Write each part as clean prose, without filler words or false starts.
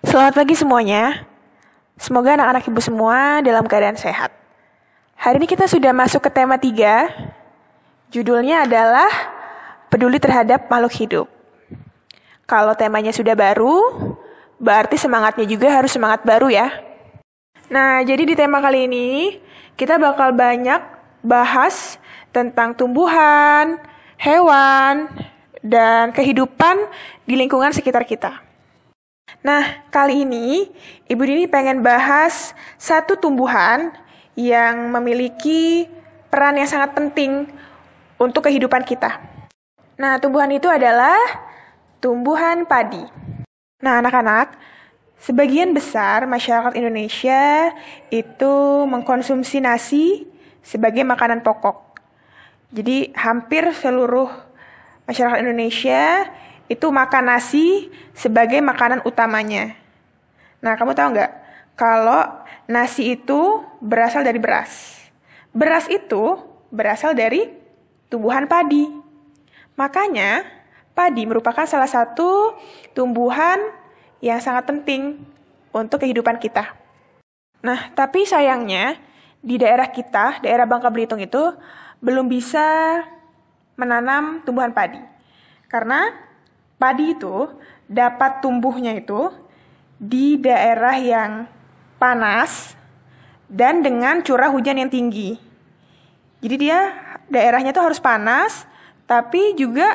Selamat pagi semuanya. Semoga anak-anak ibu semua dalam keadaan sehat. Hari ini kita sudah masuk ke tema 3. Judulnya adalah peduli terhadap makhluk hidup. Kalau temanya sudah baru, berarti semangatnya juga harus semangat baru ya. Nah, jadi di tema kali ini, kita bakal banyak bahas tentang tumbuhan, hewan, dan kehidupan di lingkungan sekitar kita. Nah, kali ini Ibu Dini pengen bahas satu tumbuhan yang memiliki peran yang sangat penting untuk kehidupan kita. Nah, tumbuhan itu adalah tumbuhan padi. Nah, anak-anak, sebagian besar masyarakat Indonesia itu mengkonsumsi nasi sebagai makanan pokok. Jadi, hampir seluruh masyarakat Indonesia itu makan nasi sebagai makanan utamanya. Nah, kamu tahu nggak? Kalau nasi itu berasal dari beras. Beras itu berasal dari tumbuhan padi. Makanya, padi merupakan salah satu tumbuhan yang sangat penting untuk kehidupan kita. Nah, tapi sayangnya, di daerah kita, daerah Bangka Belitung itu, belum bisa menanam tumbuhan padi. Karena padi itu dapat tumbuhnya itu di daerah yang panas dan dengan curah hujan yang tinggi. Jadi daerahnya tuh harus panas, tapi juga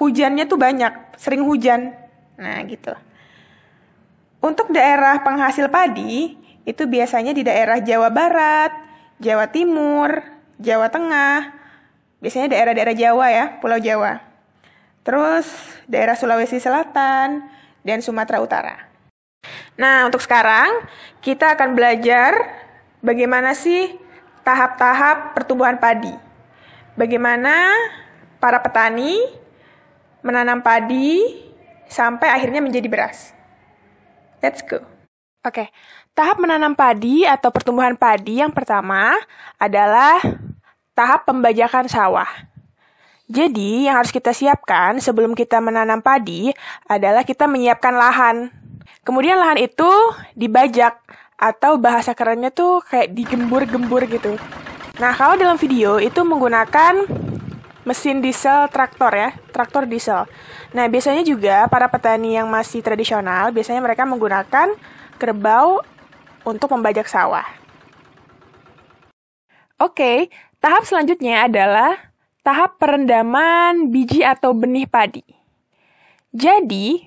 hujannya tuh banyak, sering hujan. Nah gitu. Untuk daerah penghasil padi, itu biasanya di daerah Jawa Barat, Jawa Timur, Jawa Tengah, biasanya daerah-daerah Jawa ya, Pulau Jawa. Terus daerah Sulawesi Selatan dan Sumatera Utara. Nah, untuk sekarang kita akan belajar bagaimana sih tahap-tahap pertumbuhan padi. Bagaimana para petani menanam padi sampai akhirnya menjadi beras. Let's go. Oke, tahap menanam padi atau pertumbuhan padi yang pertama adalah tahap pembajakan sawah. Jadi, yang harus kita siapkan sebelum kita menanam padi adalah kita menyiapkan lahan. Kemudian lahan itu dibajak, atau bahasa kerennya tuh kayak digembur-gembur gitu. Nah, kalau dalam video itu menggunakan mesin diesel traktor ya, traktor diesel. Nah, biasanya juga para petani yang masih tradisional, biasanya mereka menggunakan kerbau untuk membajak sawah. Oke, tahap selanjutnya adalah tahap perendaman biji atau benih padi. Jadi,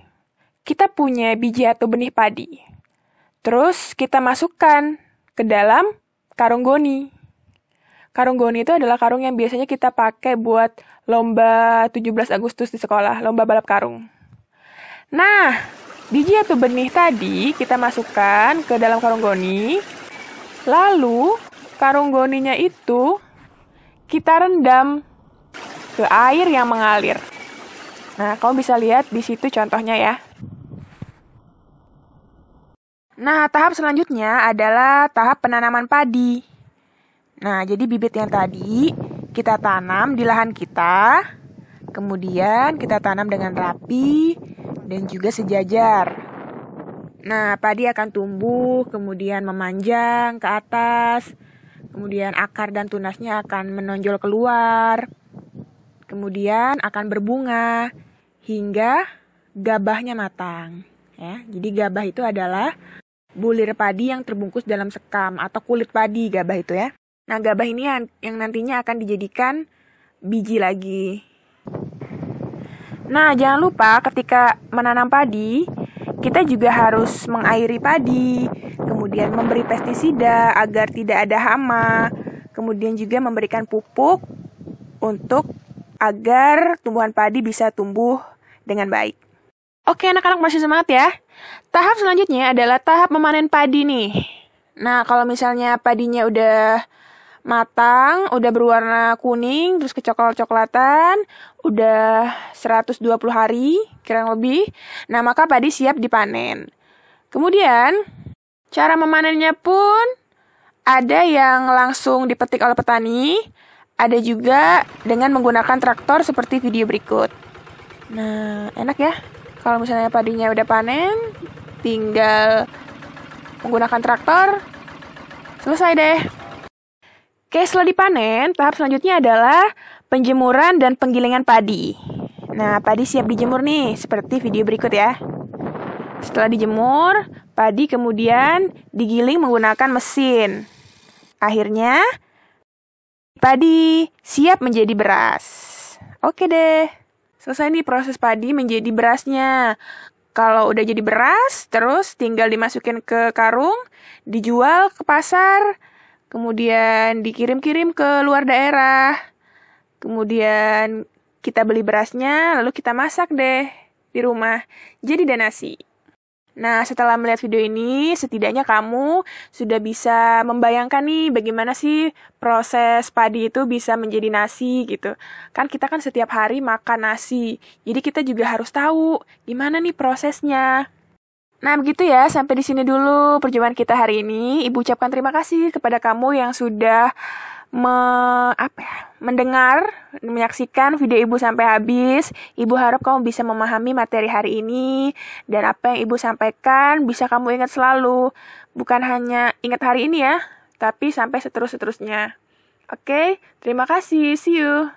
kita punya biji atau benih padi. Terus kita masukkan ke dalam karung goni. Karung goni itu adalah karung yang biasanya kita pakai buat lomba 17 Agustus di sekolah, lomba balap karung. Nah, biji atau benih tadi kita masukkan ke dalam karung goni. Lalu, karung goninya itu kita rendam ke air yang mengalir. Nah, kamu bisa lihat di situ contohnya ya. Nah, tahap selanjutnya adalah tahap penanaman padi. Nah, jadi bibit yang tadi kita tanam di lahan kita, kemudian kita tanam dengan rapi dan juga sejajar. Nah, padi akan tumbuh, kemudian memanjang ke atas, kemudian akar dan tunasnya akan menonjol keluar. Kemudian akan berbunga hingga gabahnya matang. Ya, jadi gabah itu adalah bulir padi yang terbungkus dalam sekam atau kulit padi gabah itu ya. Nah, gabah ini yang nantinya akan dijadikan biji lagi. Nah, jangan lupa ketika menanam padi, kita juga harus mengairi padi, kemudian memberi pestisida agar tidak ada hama, kemudian juga memberikan pupuk agar tumbuhan padi bisa tumbuh dengan baik. Oke, anak-anak masih semangat ya. Tahap selanjutnya adalah tahap memanen padi nih. Nah, kalau misalnya padinya udah matang, udah berwarna kuning, terus kecoklat-coklatan, udah 120 hari, kurang lebih. Nah, maka padi siap dipanen. Kemudian, cara memanennya pun ada yang langsung dipetik oleh petani, ada juga dengan menggunakan traktor seperti video berikut. Nah, enak ya. Kalau misalnya padinya udah panen, tinggal menggunakan traktor, selesai deh. Oke, setelah dipanen, tahap selanjutnya adalah penjemuran dan penggilingan padi. Nah, padi siap dijemur nih, seperti video berikut ya. Setelah dijemur, padi kemudian digiling menggunakan mesin. Akhirnya, padi siap menjadi beras. Oke deh, selesai nih proses padi menjadi berasnya. Kalau udah jadi beras, terus tinggal dimasukin ke karung, dijual ke pasar, kemudian dikirim-kirim ke luar daerah. Kemudian kita beli berasnya, lalu kita masak deh di rumah. Jadi deh nasi. Nah, setelah melihat video ini, setidaknya kamu sudah bisa membayangkan nih bagaimana sih proses padi itu bisa menjadi nasi gitu. Kan kita kan setiap hari makan nasi, jadi kita juga harus tahu gimana nih prosesnya. Nah, begitu ya, sampai di sini dulu perjumpaan kita hari ini. Ibu ucapkan terima kasih kepada kamu yang sudah mendengar, menyaksikan video Ibu sampai habis. Ibu harap kamu bisa memahami materi hari ini dan apa yang Ibu sampaikan bisa kamu ingat selalu. Bukan hanya ingat hari ini ya, tapi sampai seterus-terusnya. Oke, terima kasih. See you.